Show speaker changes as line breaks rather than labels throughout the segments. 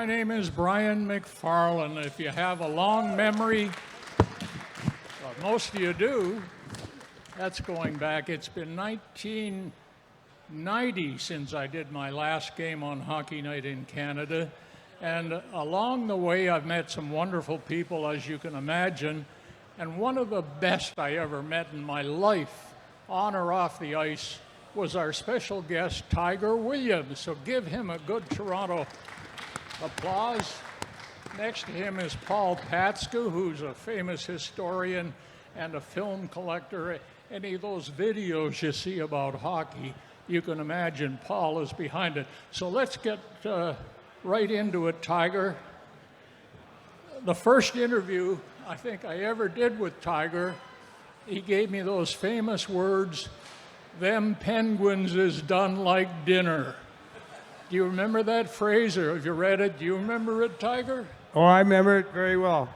My name is Brian McFarlane. If you have a long memory, well, most of you do, that's going back. It's been 1990 since I did my last game on Hockey Night in Canada. And along the way, I've met some wonderful people, as you can imagine. And one of the best I ever met in my life, on or off the ice, was our special guest, Tiger Williams. So give him a good Toronto applause. Next to him is Paul Patsku, who's a famous historian and a film collector. Any of those videos you see about hockey, you can imagine Paul is behind it. So let's get right into it, Tiger. The first interview I think I ever did with Tiger, he gave me those famous words, "Them Penguins is done like dinner." Do you remember that phrase, or have you read it? Do you remember it, Tiger?
Oh, I remember it very well.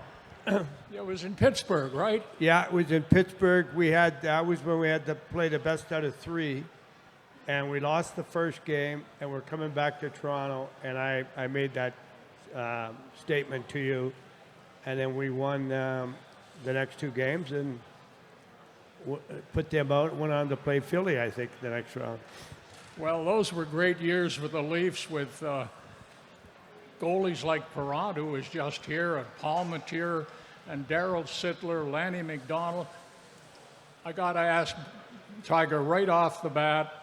It was in Pittsburgh, right?
Yeah, it was in Pittsburgh. That was when we had to play the best out of three, and we lost the first game, and we're coming back to Toronto, and I made that statement to you, and then we won the next two games and put them out and went on to play Philly, I think, the next round.
Well, those were great years for the Leafs with goalies like Perrant, who was just here, and Paul Matier, and Darryl Sittler, Lanny McDonald. I got to ask Tiger right off the bat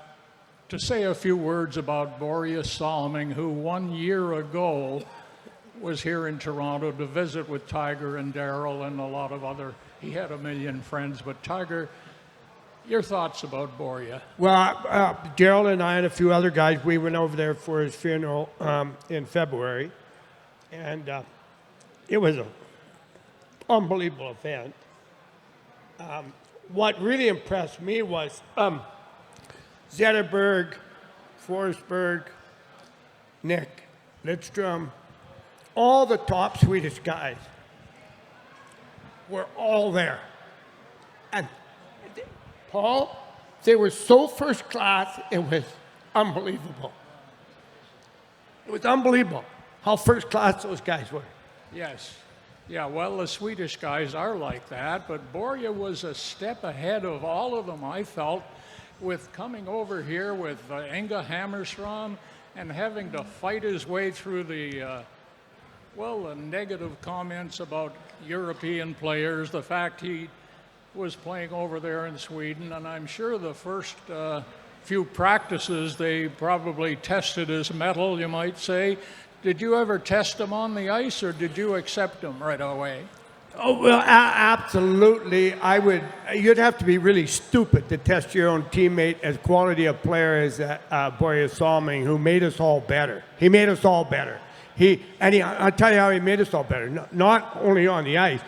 to say a few words about Borje Salming, who 1 year ago was here in Toronto to visit with Tiger and Darryl and a lot of other, he had a million friends, but Tiger, your thoughts about Borje?
Well, Gerald and I and a few other guys, we went over there for his funeral in February, and it was an unbelievable event. What really impressed me was Zetterberg, Forsberg, Nick, Lidstrom, all the top Swedish guys were all there. And Paul, they were so first class, it was unbelievable. It was unbelievable how first class those guys were.
Yes. Yeah, well, the Swedish guys are like that, but Borje was a step ahead of all of them, I felt, with coming over here with Inge Hammerstrom and having to fight his way through the negative comments about European players, the fact he was playing over there in Sweden, and I'm sure the first few practices they probably tested his mettle, you might say. Did you ever test him on the ice, or did you accept him right away?
Oh, well, absolutely. You'd have to be really stupid to test your own teammate as quality a player as Borje Salming, who made us all better. He made us all better. I'll tell you how he made us all better. Not only on the ice,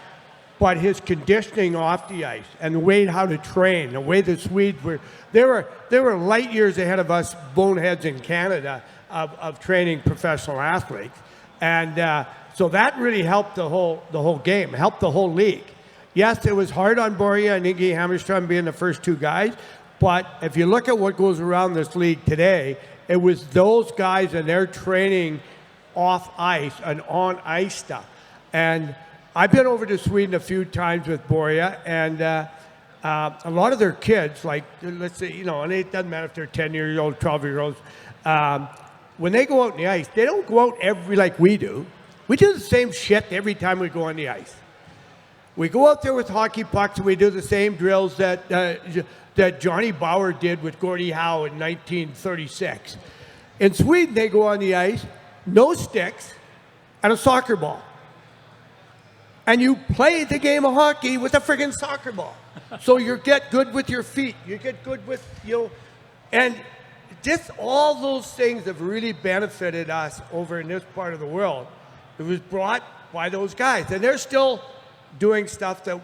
but his conditioning off the ice and the way how to train, the way the Swedes were, they were light years ahead of us boneheads in Canada of training professional athletes, and so that really helped the whole game, helped the whole league. Yes, it was hard on Borje and Inge Hammerstrom being the first two guys, but if you look at what goes around this league today, it was those guys and their training off ice and on ice stuff. And I've been over to Sweden a few times with Borje, and a lot of their kids, like, let's say, and it doesn't matter if they're 10-year-olds, 12-year-olds, when they go out on the ice, they don't go out like we do. We do the same shit every time we go on the ice. We go out there with hockey pucks, and we do the same drills that Johnny Bauer did with Gordie Howe in 1936. In Sweden, they go on the ice, no sticks, and a soccer ball. And you play the game of hockey with a friggin' soccer ball. So you get good with your feet. You get good with, and just all those things have really benefited us over in this part of the world. It was brought by those guys. And they're still doing stuff that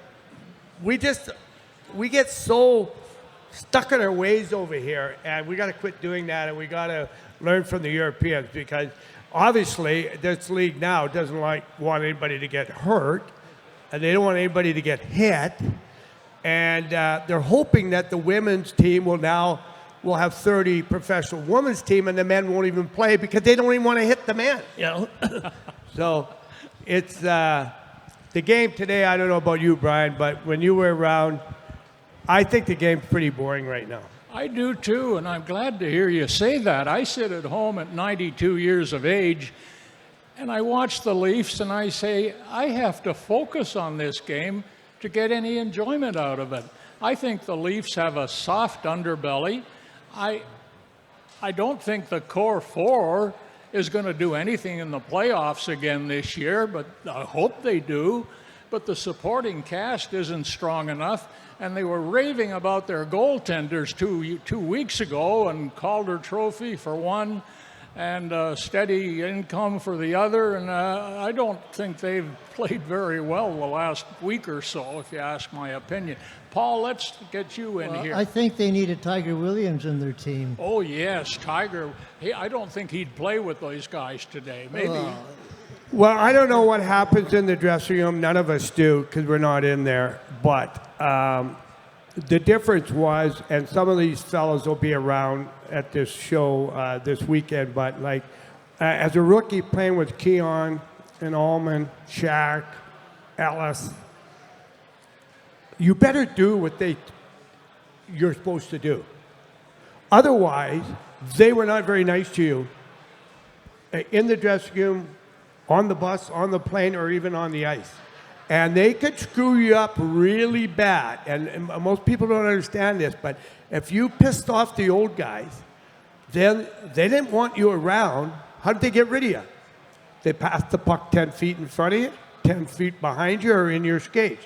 we get so stuck in our ways over here, and we got to quit doing that, and we got to learn from the Europeans, because obviously this league now doesn't want anybody to get hurt, and they don't want anybody to get hit, and they're hoping that the women's team will now we'll have 30 professional women's team, and the men won't even play because they don't even want to hit the men. You know, so it's the game today. I don't know about you, Brian, but when you were around, I think the game's pretty boring right now.
I do too, and I'm glad to hear you say that. I sit at home at 92 years of age, and I watch the Leafs, and I say, I have to focus on this game to get any enjoyment out of it. I think the Leafs have a soft underbelly. I don't think the core four is going to do anything in the playoffs again this year, but I hope they do. But the supporting cast isn't strong enough, and they were raving about their goaltenders two weeks ago, and Calder Trophy for one, and steady income for the other, and I don't think they've played very well the last week or so, if you ask my opinion. Paul, let's get you in here.
I think they need a Tiger Williams in their team.
Oh, yes, Tiger. I don't think he'd play with those guys today. Maybe.
Well, I don't know what happens in the dressing room. None of us do because we're not in there. But the difference was, and some of these fellows will be around at this show this weekend, but like as a rookie playing with Keon and Allman, Shaq, Ellis, you better do what you're supposed to do. Otherwise, they were not very nice to you in the dressing room, on the bus, on the plane, or even on the ice. And they could screw you up really bad. And most people don't understand this, but if you pissed off the old guys, then they didn't want you around. How did they get rid of you? They passed the puck 10 feet in front of you, 10 feet behind you, or in your skates.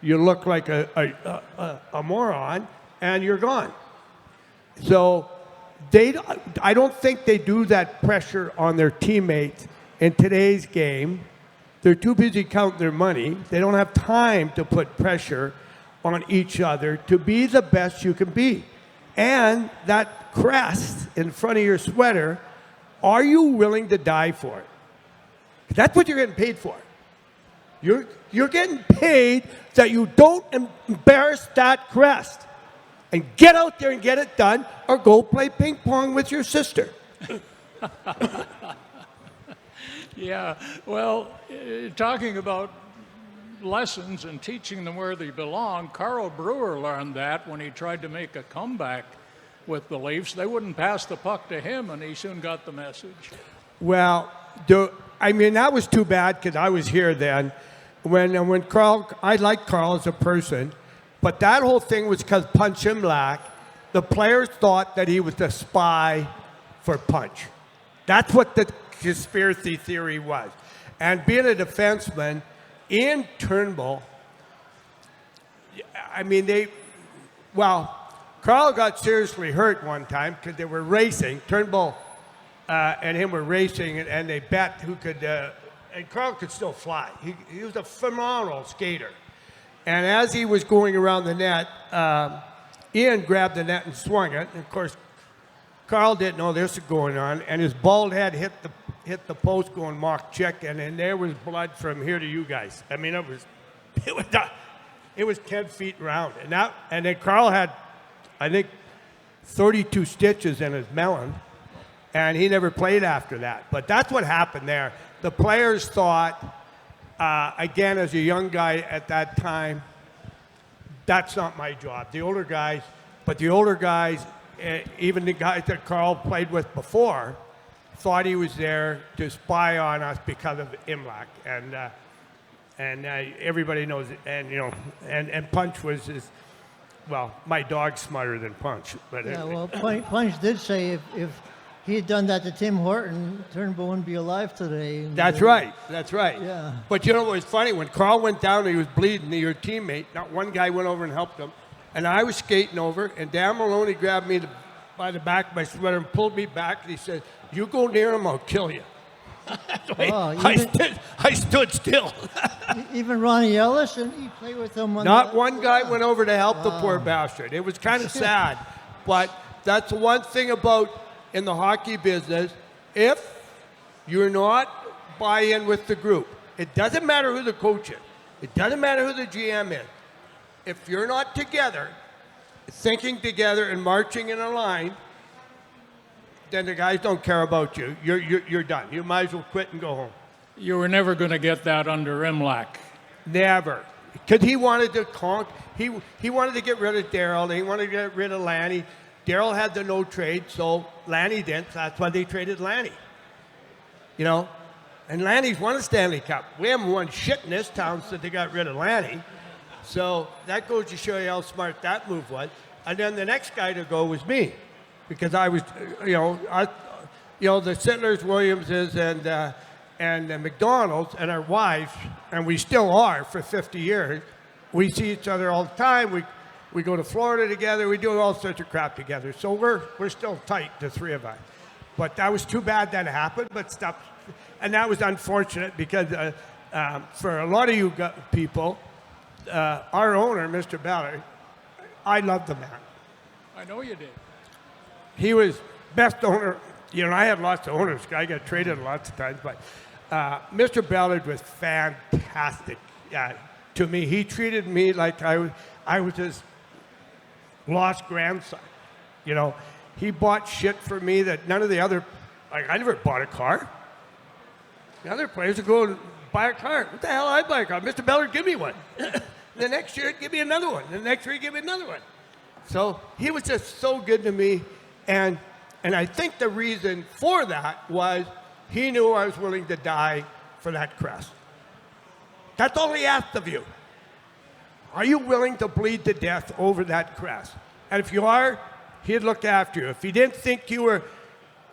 You look like a moron, and you're gone. So I don't think they do that pressure on their teammates in today's game. They're too busy counting their money. They don't have time to put pressure on each other to be the best you can be. And that crest in front of your sweater, are you willing to die for it? That's what you're getting paid for. You're getting paid that you don't embarrass that crest. And get out there and get it done, or go play ping pong with your sister.
Yeah, well, talking about lessons and teaching them where they belong, Carl Brewer learned that when he tried to make a comeback with the Leafs. They wouldn't pass the puck to him, and he soon got the message.
Well, that was too bad because I was here then. When Carl, I like Carl as a person, but that whole thing was because Punch Imlach, the players thought that he was the spy for Punch. That's what the conspiracy theory was. And being a defenseman in Turnbull, Carl got seriously hurt one time because they were racing. Turnbull and him were racing, and they bet who could, and Carl could still fly. He was a phenomenal skater. And as he was going around the net, Ian grabbed the net and swung it. And of course, Carl didn't know this was going on, and his bald head hit the post going mock check, and then there was blood from here to you guys. I mean, it was 10 feet round, and then Carl had, I think, 32 stitches in his melon, and he never played after that. But that's what happened there. The players thought, again, as a young guy at that time, that's not my job. The older guys, even the guys that Carl played with before, thought he was there to spy on us because of Imlach, and everybody knows it. And Punch was my dog's smarter than Punch. But
yeah, well, Punch did say if he had done that to Tim Horton, Turnbull wouldn't be alive today.
That's right.
Yeah.
But you know what was funny? When Carl went down and he was bleeding, your teammate, not one guy went over and helped him, and I was skating over, and Dan Maloney grabbed me by the back of my sweater and pulled me back, and he said, "You go near him, I'll kill you." I stood still.
Even Ronnie Ellis, and he played with him.
Not one guy went over to help the poor bastard. It was kind of sad, but that's one thing about in the hockey business. If you're not buy in with the group, it doesn't matter who the coach is. It doesn't matter who the GM is. If you're not together, thinking together and marching in a line, then the guys don't care about you. You're done. You might as well quit and go home.
You were never going to get that under Imlach.
Never. Because he wanted to he wanted to get rid of Darryl. He wanted to get rid of Lanny. Darryl had the no trade, so Lanny didn't. That's why they traded Lanny. You know? And Lanny's won a Stanley Cup. We haven't won shit in this town since they got rid of Lanny. So that goes to show you how smart that move was. And then the next guy to go was me. Because I was, the Sittlers, Williamses, and the McDonald's and our wives, and we still are for 50 years, we see each other all the time. We go to Florida together. We do all sorts of crap together. So we're still tight, the three of us. But that was too bad that happened, but stuff. And that was unfortunate because for a lot of you people, our owner, Mr. Ballard, I love the man.
I know you did.
He was best owner. I had lots of owners. I got traded lots of times, but Mr. Ballard was fantastic to me. He treated me like I was his lost grandson. He bought shit for me that none of the other, I never bought a car. The other players would go and buy a car. What the hell, I buy a car? Mr. Ballard, give me one. The next year, give me another one. The next year, give me another one. So he was just so good to me. And I think the reason for that was he knew I was willing to die for that crest. That's all he asked of you. Are you willing to bleed to death over that crest? And if you are, he'd look after you. If he didn't think you were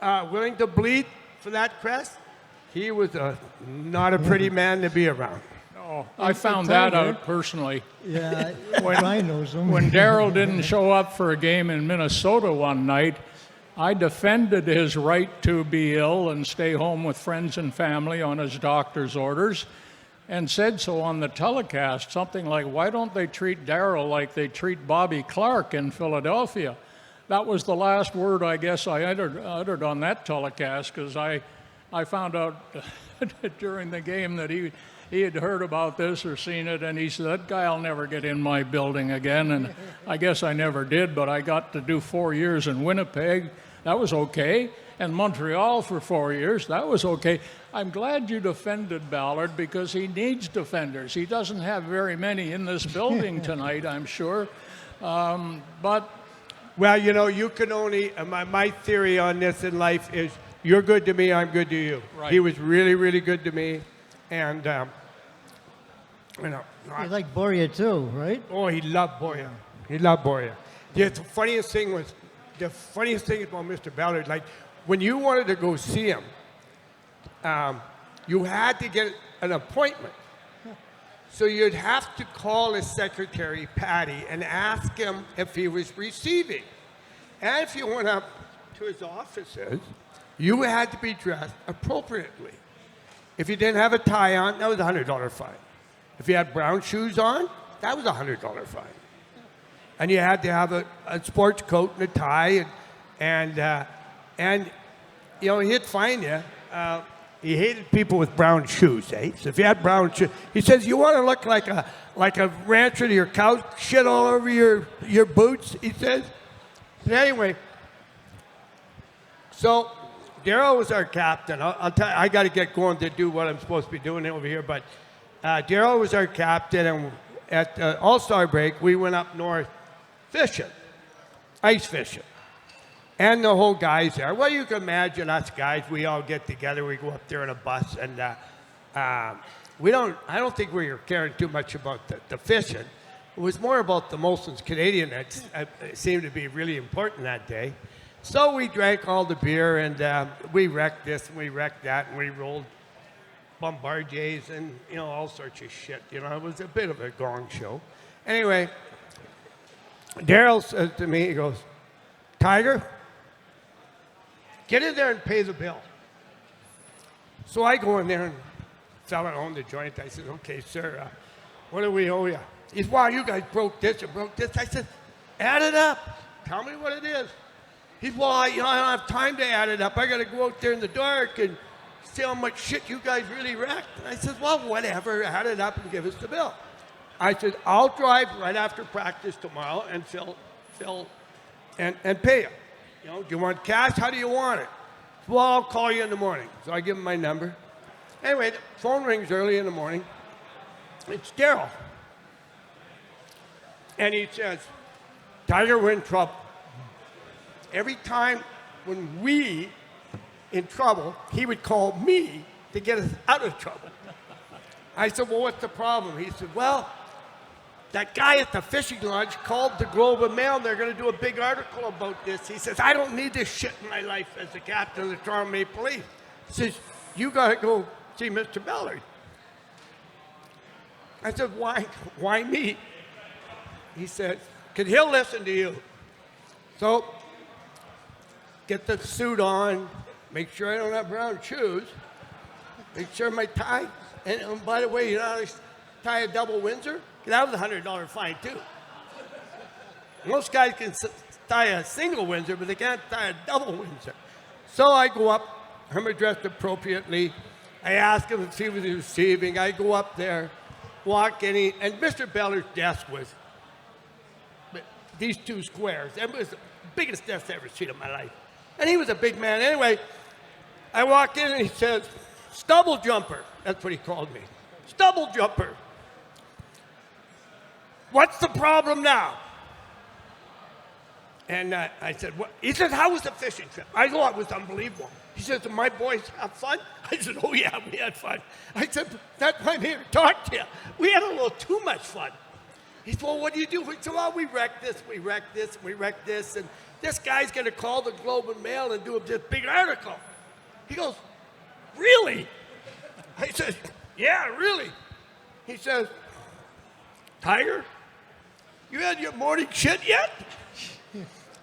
willing to bleed for that crest, he was not a pretty man to be around.
Oh, I found that out personally.
Yeah, Brian knows him.
When Darryl didn't show up for a game in Minnesota one night, I defended his right to be ill and stay home with friends and family on his doctor's orders, and said so on the telecast, something like, why don't they treat Darryl like they treat Bobby Clark in Philadelphia? That was the last word I guess I uttered on that telecast, because I found out during the game that he had heard about this or seen it, and he said, that guy will never get in my building again. And I guess I never did, but I got to do 4 years in Winnipeg. That was okay. And Montreal for 4 years. That was okay. I'm glad you defended Ballard, because he needs defenders. He doesn't have very many in this building tonight, I'm sure. But
well, you can only, my theory on this in life is you're good to me, I'm good to you.
Right.
He was really, really good to me. And,
He liked Boria too, right?
Oh, he loved Boria. He loved Boria. Yeah, the funniest thing about Mr. Ballard, like when you wanted to go see him, you had to get an appointment. So you'd have to call his secretary, Patty, and ask him if he was receiving. And if you went up to his offices, you had to be dressed appropriately. If you didn't have a tie on, that was a $100 fine. If you had brown shoes on, that was a $100 fine. And you had to have a sports coat and a tie, and he'd fine you. He hated people with brown shoes, eh? So if you had brown shoes, he says, you want to look like a rancher to your cow, shit all over your boots, he says. But anyway, so Darryl was our captain. I'll tell you, I got to get going to do what I'm supposed to be doing over here, but Darryl was our captain, and at All-Star break, we went up north fishing, ice fishing. And the whole guys there. Well, you can imagine us guys, we all get together, we go up there in a bus, and I don't think we were caring too much about the fishing. It was more about the Molson's Canadian that seemed to be really important that day. So we drank all the beer, and we wrecked this, and we wrecked that, and we rolled Bombardiers and, all sorts of shit. It was a bit of a gong show. Anyway, Darryl says to me, he goes, Tiger, get in there and pay the bill. So I go in there, and fella owned the joint. I said, okay, sir, what do we owe you? He said, wow, you guys broke this and broke this. I said, add it up. Tell me what it is. He said, well, I don't have time to add it up. I got to go out there in the dark and see how much shit you guys really wrecked. And I said, well, whatever, add it up and give us the bill. I said, I'll drive right after practice tomorrow and fill Phil, and pay you. You know, do you want cash? How do you want it? Well, I'll call you in the morning. So I give him my number. Anyway, the phone rings early in the morning. It's Daryl. And he says, Tiger, we're in trouble. Every time when we in trouble, he would call me to get us out of trouble. I said, well, what's the problem? He said, well, that guy at the fishing lodge called the Globe and Mail, and they're going to do a big article about this. He says, I don't need this shit in my life as the captain of the Toronto Maple Leafs. He says, you got to go see Mr. Bellard. I said, why me? He said, because he'll listen to you. So, get the suit on, make sure I don't have brown shoes, make sure my tie, and by the way, you know how to tie a double Windsor? That was a $100 fine, too. Most guys can tie a single Windsor, but they can't tie a double Windsor. So I go up, I'm dressed appropriately. I ask him if he was receiving. I go up there, walk in, and Mr. Beller's desk was these two squares. It was the biggest desk I've ever seen in my life. And he was a big man. Anyway, I walk in and he says, stubble jumper. That's what he called me. Stubble jumper. What's the problem now? And I said, what? He said, how was the fishing trip? I thought it was unbelievable. He said, did my boys have fun? I said, oh yeah, we had fun. I said, that's why I'm here to talk to you. We had a little too much fun. He said, well, what do you do? We said, well, we wrecked this, we wrecked this, we wrecked this, and this guy's going to call the Globe and Mail and do this big article. He goes, really? I said, yeah, really. He says, Tiger, you had your morning shit yet?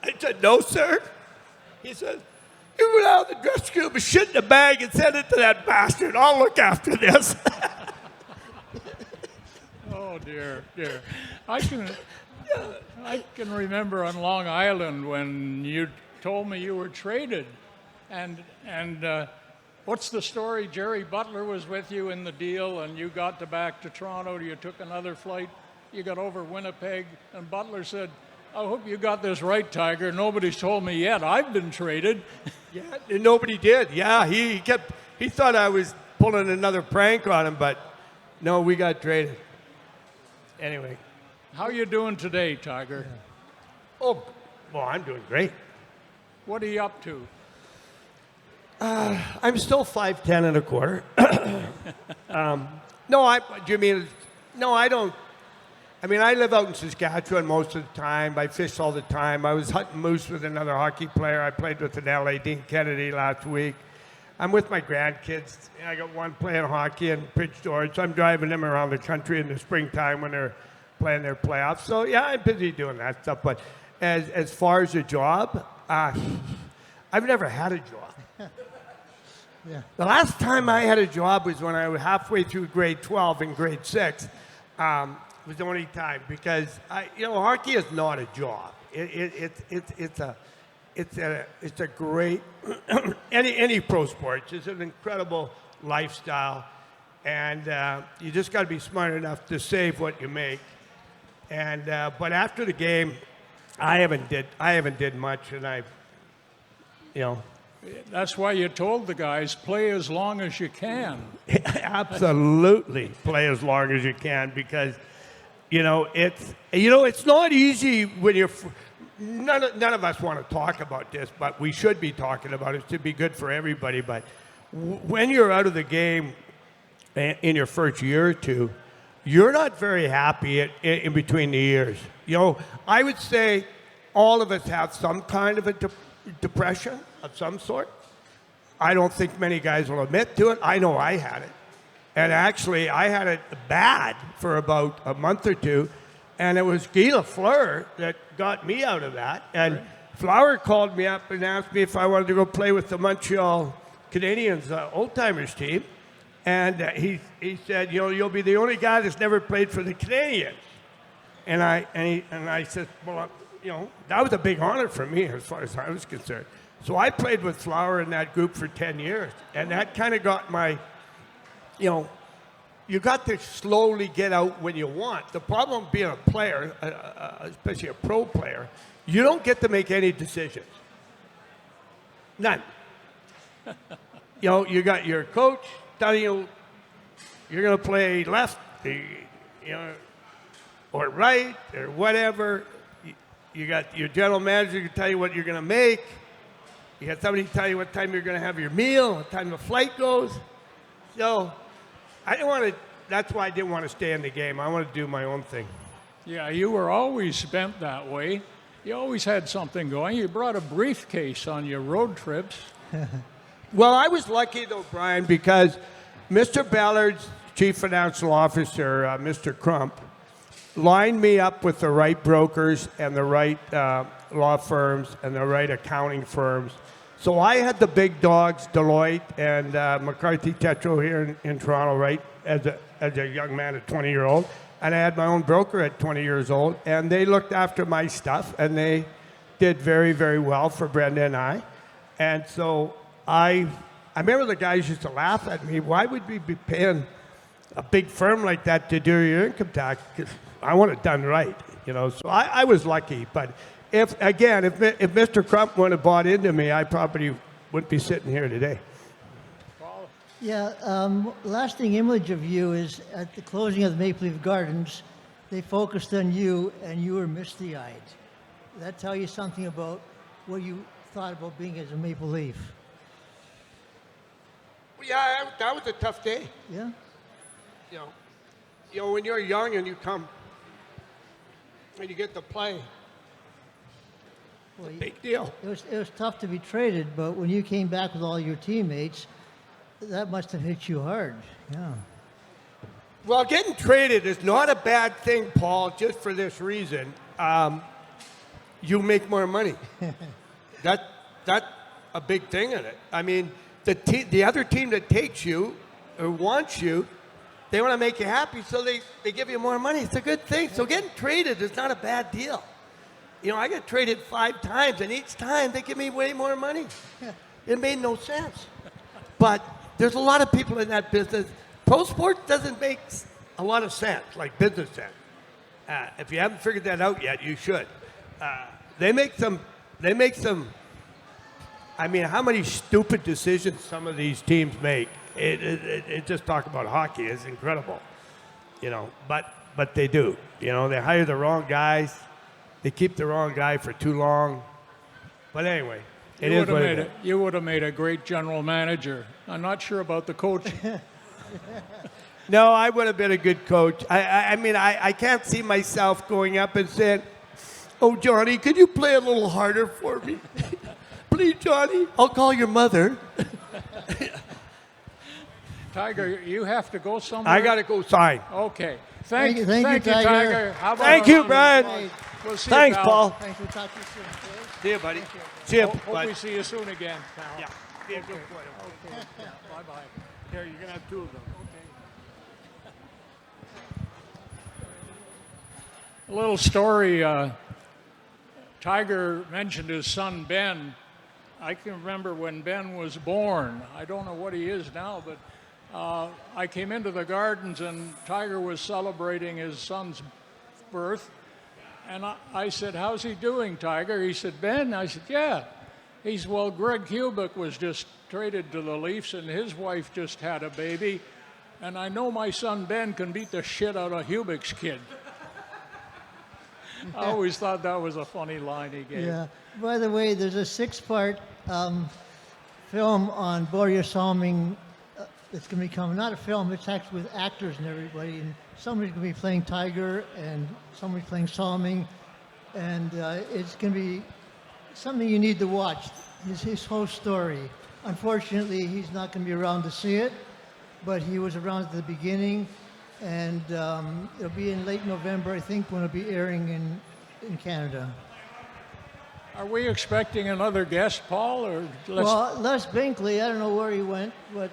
I said, no, sir. He says, you went out of the dressing room and shit in a bag and sent it to that bastard. I'll look after this.
Oh, dear. I can remember on Long Island when you told me you were traded. And what's the story? Jerry Butler was with you in the deal, and you got back to Toronto. You took another flight. You got over Winnipeg, and Butler said, I hope you got this right, Tiger. Nobody's told me yet. I've been traded.
Yeah, and nobody did. Yeah, he thought I was pulling another prank on him, but no, we got traded. Anyway.
How you doing today, Tiger?
Oh, well, I'm doing great.
What are you up to?
I'm still 5'10" and a quarter. I don't. I mean, I live out in Saskatchewan most of the time. I fish all the time. I was hunting moose with another hockey player. I played with an LA Dean Kennedy last week. I'm with my grandkids. I got one playing hockey in Prince George. So I'm driving them around the country in the springtime when they're playing their playoffs. So, yeah, I'm busy doing that stuff. But as far as a job, I've never had a job.
Yeah.
The last time I had a job was when I was halfway through grade 12 and grade 6. Was the only time because hockey is not a job. It's a great any pro sports. It's an incredible lifestyle, and you just got to be smart enough to save what you make. And but after the game, I haven't did much, and
That's why you told the guys, play as long as you can.
Absolutely, play as long as you can because. It's not easy when you're. None of us want to talk about this, but we should be talking about it to be good for everybody. But when you're out of the game in your first year or two, you're not very happy in between the years. I would say all of us have some kind of a depression of some sort. I don't think many guys will admit to it. I know I had it. And actually, I had it bad for about a month or two, and it was Guy Lafleur that got me out of that. And Flower called me up and asked me if I wanted to go play with the Montreal Canadiens old-timers team. And he said, you'll be the only guy that's never played for the Canadiens. And I said, well, that was a big honor for me as far as I was concerned. So I played with Flower in that group for 10 years, and that kind of got my... you got to slowly get out when you want. The problem being a player, especially a pro player, you don't get to make any decisions. None. You got your coach telling you you're going to play left, or right, or whatever. You got your general manager to tell you what you're going to make. You got somebody to tell you what time you're going to have your meal, what time the flight goes. So I didn't want to. That's why I didn't want to stay in the game. I want to do my own thing.
Yeah, you were always bent that way. You always had something going. You brought a briefcase on your road trips.
Well, I was lucky, though, Brian, because Mr. Ballard's chief financial officer, Mr. Crump, lined me up with the right brokers and the right law firms and the right accounting firms. So I had the big dogs, Deloitte and McCarthy Tetro here in Toronto, right, as a young man, a 20-year-old. And I had my own broker at 20 years old, and they looked after my stuff, and they did very, very well for Brenda and I. And so I remember the guys used to laugh at me. Why would we be paying a big firm like that to do your income tax? 'Cause I want it done right, So I was lucky. But if Mr. Crump wouldn't have bought into me, I probably wouldn't be sitting here today.
Yeah, lasting image of you is at the closing of the Maple Leaf Gardens, they focused on you and you were misty-eyed. Does that tell you something about what you thought about being as a Maple Leaf?
Well, yeah, that was a tough day.
Yeah?
When you're young and you come and you get to play, it's a big deal.
It was tough to be traded, but when you came back with all your teammates, that must have hit you hard. Yeah.
Well, getting traded is not a bad thing, Paul, just for this reason. You make more money. That's a big thing in it. I mean, the other team that takes you or wants you, they want to make you happy, so they give you more money. It's a good thing. So getting traded is not a bad deal. I got traded 5 times, and each time they give me way more money. It made no sense. But there's a lot of people in that business. Pro sports doesn't make a lot of sense, like business sense. If you haven't figured that out yet, you should. They make some. I mean, how many stupid decisions some of these teams make? It just talk about hockey is incredible, But they do. They hire the wrong guys. They keep the wrong guy for too long. But anyway.
You would have made a great general manager. I'm not sure about the coach.
No, I would have been a good coach. I can't see myself going up and saying, "Oh, Johnny, could you play a little harder for me? Please, Johnny, I'll call your mother."
Tiger, you have to go somewhere.
I got to go sign.
Okay.
Thank you,
Tiger. How about
Thank you, Brian.
We'll see
Thanks,
you, pal.
Paul.
Thanks. We'll talk to you soon. Okay?
See you, buddy. See you,
Hope
bud.
we see you soon again, pal.
Yeah. Be a good boy.
Okay. Bye-bye.
Here, you're going to have 2 of them.
A little story. Tiger mentioned his son, Ben. I can remember when Ben was born. I don't know what he is now, but I came into the Gardens and Tiger was celebrating his son's birth. And I said, "How's he doing, Tiger?" He said, "Ben?" I said, "Yeah." He said, "Well, Greg Hubik was just traded to the Leafs and his wife just had a baby. And I know my son Ben can beat the shit out of Hubik's kid." I always thought that was a funny line he gave.
Yeah. By the way, there's a 6-part film on Borja Salming that's going to be coming. Not a film, it's actually with actors and everybody. And somebody's going to be playing Tiger and somebody's playing Salming. And it's going to be something you need to watch, his whole story. Unfortunately, he's not going to be around to see it, but he was around at the beginning. And it'll be in late November, I think, when it'll be airing in Canada.
Are we expecting another guest, Paul? Or
Well, Les Binkley, I don't know where he went, but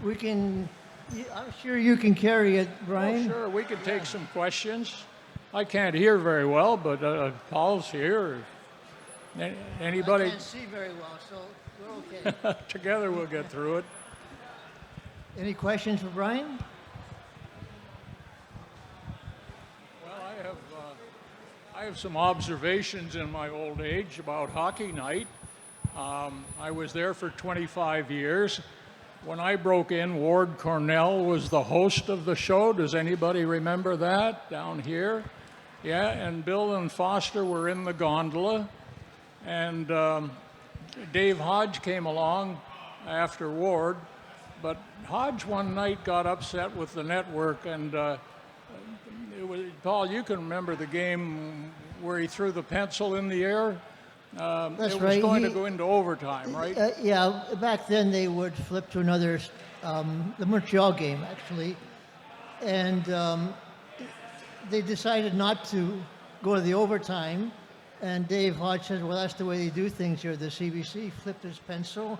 we can, I'm sure you can carry it, Brian.
Sure, we can take some questions. I can't hear very well, but Paul's here. Anybody?
I can't see very well, so we're okay.
Together we'll get through it.
Any questions for Brian?
I have some observations in my old age about hockey night. I was there for 25 years. When I broke in, Ward Cornell was the host of the show. Does anybody remember that down here? Yeah, and Bill and Foster were in the gondola. And Dave Hodge came along after Ward. But Hodge one night got upset with the network, and Paul, you can remember the game where he threw the pencil in the air?
That's
it was
right.
going to go into overtime, right?
Yeah, back then they would flip to another, the Montreal game actually, and they decided not to go to the overtime. And Dave Hodge said, "Well, that's the way they do things here." The CBC flipped his pencil,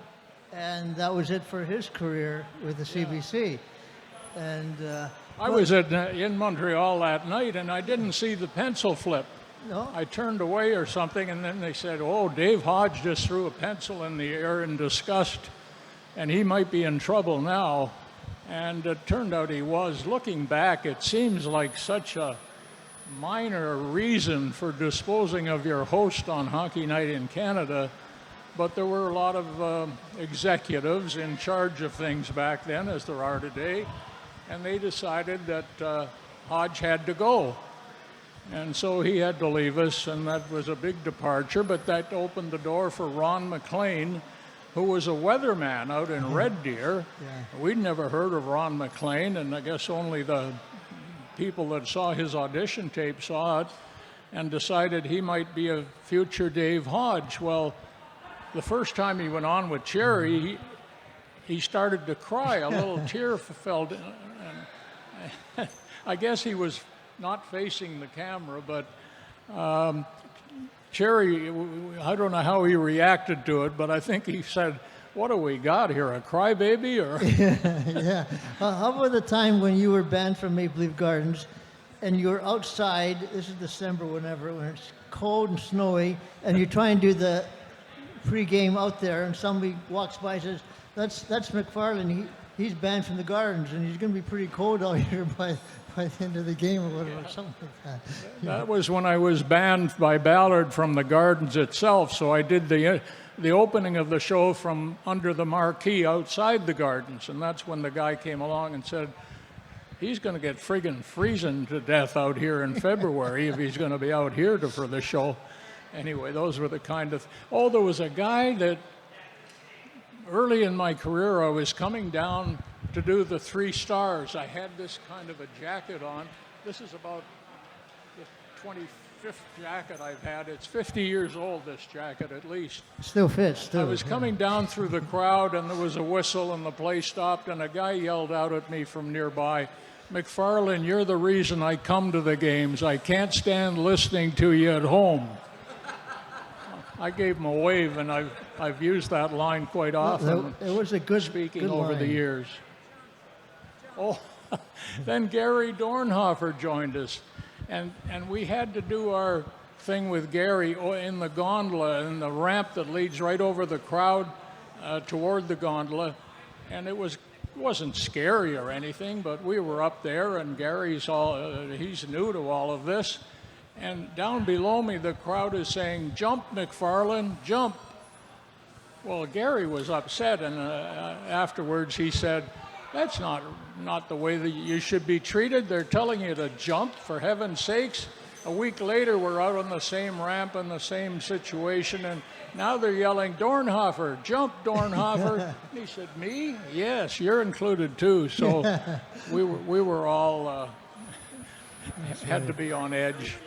and that was it for his career with the CBC. And
I was in Montreal that night, and I didn't see the pencil flip.
no,
I turned away or something, and then they said, "Oh, Dave Hodge just threw a pencil in the air in disgust, and he might be in trouble now." And it turned out he was. Looking back, it seems like such a minor reason for disposing of your host on Hockey Night in Canada, but there were a lot of executives in charge of things back then, as there are today, and they decided that Hodge had to go. And so he had to leave us, and that was a big departure, but that opened the door for Ron McLean, who was a weatherman out in Red Deer.
Yeah.
We'd never heard of Ron McLean, and I guess only the people that saw his audition tape saw it and decided he might be a future Dave Hodge. Well, the first time he went on with Cherry, he started to cry. A little tear fell down. And I guess he was not facing the camera, but Cherry, I don't know how he reacted to it, but I think he said, "What do we got here, a crybaby?" Or
yeah. How about the time when you were banned from Maple Leaf Gardens and you're outside, this is December, whenever, when it's cold and snowy, and you try and do the pre-game out there, and somebody walks by and says, that's McFarland, he's banned from the Gardens, and he's going to be pretty cold out here by the end of the game or whatever, something like that.
that was when I was banned by Ballard from the Gardens itself, so I did the opening of the show from under the marquee outside the Gardens, and that's when the guy came along and said, "He's going to get friggin' freezing to death out here in February if he's going to be out here for the show." Anyway, those were the kind of... Oh, there was a guy that early in my career I was coming down to do the 3 stars. I had this kind of a jacket on. This is about the 25th jacket I've had. It's 50 years old, this jacket at least.
Still fits, too.
I was coming down through the crowd, and there was a whistle, and the play stopped, and a guy yelled out at me from nearby, "McFarland, you're the reason I come to the games. I can't stand listening to you at home." I gave him a wave, and I've used that line quite often.
It was a good
speaking
good
over
line.
the years. Oh, then Gary Dornhofer joined us, and we had to do our thing with Gary in the gondola, in the ramp that leads right over the crowd toward the gondola, and it wasn't scary or anything, but we were up there, and Gary's he's new to all of this, and down below me the crowd is saying, "Jump, McFarland, jump." Well, Gary was upset, and afterwards he said, "That's not the way that you should be treated. They're telling you to jump, for heaven's sakes." A week later, we're out on the same ramp in the same situation, and now they're yelling, "Dornhofer, jump, Dornhofer." And he said, "Me? Yes, you're included too." So we were all had to be on edge.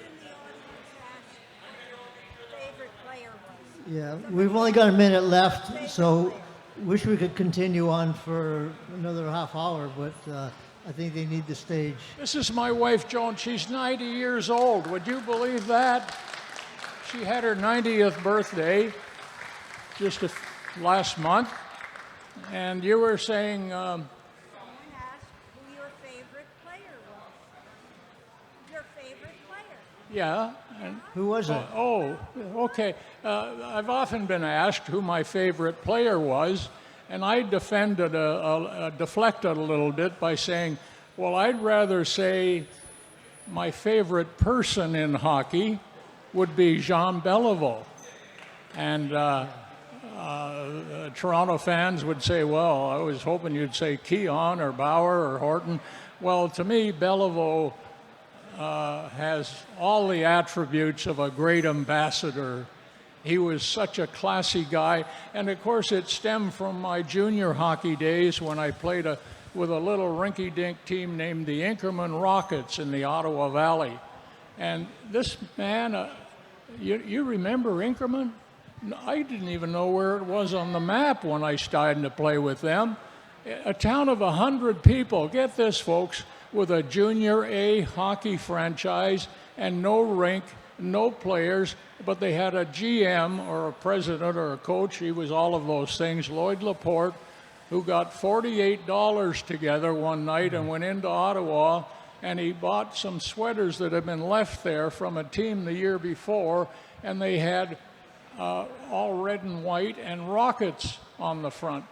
Yeah, we've only got a minute left, so wish we could continue on for another half hour, but I think they need the stage.
This is my wife, Joan. She's 90 years old. Would you believe that? She had her 90th birthday just last month, and you were saying...
Someone asked who your favorite player was. Your favorite player.
Yeah. And,
Who was it?
oh, okay. I've often been asked who my favorite player was, and I deflected a little bit by saying, well, I'd rather say my favorite person in hockey would be Jean Beliveau. And Toronto fans would say, well, I was hoping you'd say Keon or Bauer or Horton. Well, to me, Beliveau has all the attributes of a great ambassador. He was such a classy guy. And of course, it stemmed from my junior hockey days when I played with a little rinky-dink team named the Inkerman Rockets in the Ottawa Valley. And this man, you remember Inkerman? I didn't even know where it was on the map when I started to play with them. A town of 100 people, get this, folks, with a junior A hockey franchise and no rink, no players, but they had a GM or a president or a coach. He was all of those things, Lloyd Laporte, who got $48 together one night and went into Ottawa, and he bought some sweaters that had been left there from a team the year before, and they had all red and white and rockets on the front.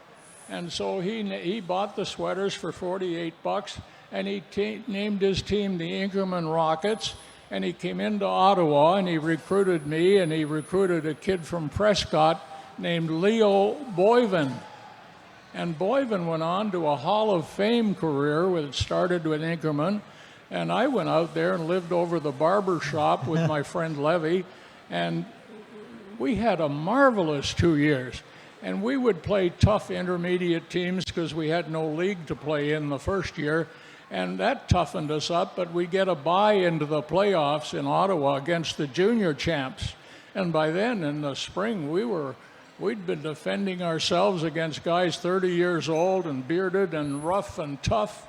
And so he bought the sweaters for $48, and he named his team the Inkerman Rockets. And he came into Ottawa, and he recruited me, and he recruited a kid from Prescott named Leo Boyven. And Boyven went on to a Hall of Fame career, which started with Inkerman. And I went out there and lived over the barber shop with my friend Levy, and we had a marvelous 2 years. And we would play tough intermediate teams because we had no league to play in the first year. And that toughened us up, but we get a bye into the playoffs in Ottawa against the junior champs. And by then, in the spring, we'd been defending ourselves against guys 30 years old and bearded and rough and tough,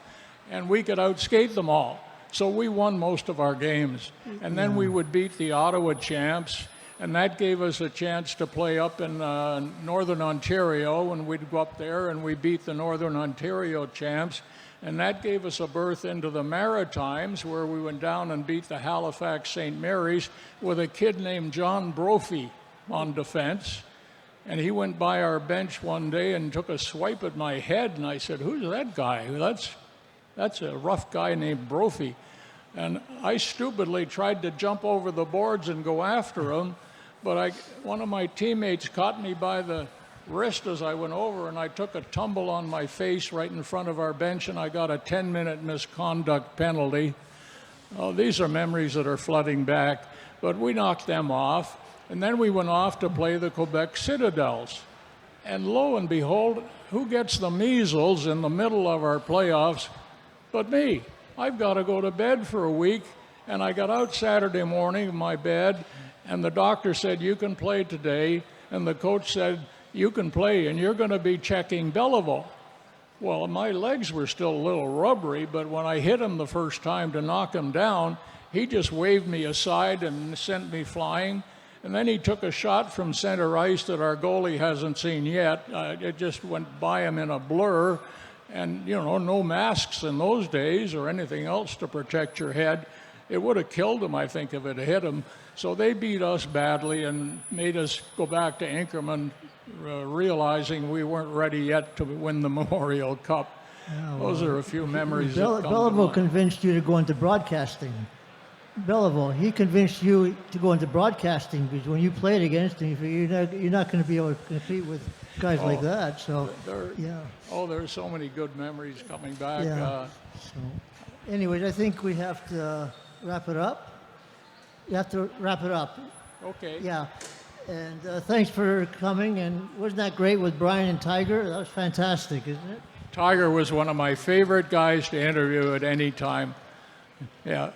and we could outskate them all. So we won most of our games. And then we would beat the Ottawa champs, and that gave us a chance to play up in Northern Ontario, and we'd go up there and we beat the Northern Ontario champs. And that gave us a berth into the Maritimes, where we went down and beat the Halifax St. Mary's with a kid named John Brophy on defense. And he went by our bench one day and took a swipe at my head, and I said, "Who's that guy? That's a rough guy named Brophy." And I stupidly tried to jump over the boards and go after him, but one of my teammates caught me by the wrist as I went over, and I took a tumble on my face right in front of our bench, and I got a 10-minute misconduct penalty. Oh, these are memories that are flooding back, but we knocked them off. And then we went off to play the Quebec Citadels. And lo and behold, who gets the measles in the middle of our playoffs but me? I've got to go to bed for a week, and I got out Saturday morning in my bed, and the doctor said, "You can play today," and the coach said, "You can play, and you're going to be checking Beliveau." Well, my legs were still a little rubbery, but when I hit him the first time to knock him down, he just waved me aside and sent me flying. And then he took a shot from center ice that our goalie hasn't seen yet. It just went by him in a blur. And, no masks in those days or anything else to protect your head. It would have killed him, I think, if it hit him. So they beat us badly and made us go back to Inkerman, realizing we weren't ready yet to win the Memorial Cup. Yeah, well, those are a few memories.
Beliveau convinced you to go into broadcasting. Beliveau, he convinced you to go into broadcasting because when you played against him, you're not going to be able to compete with guys like that. So,
there's so many good memories coming back.
Yeah. Anyways, I think we have to wrap it up. You have to wrap it up.
Okay.
Yeah. And thanks for coming. And wasn't that great with Brian and Tiger? That was fantastic, isn't it?
Tiger was one of my favorite guys to interview at any time. Yeah.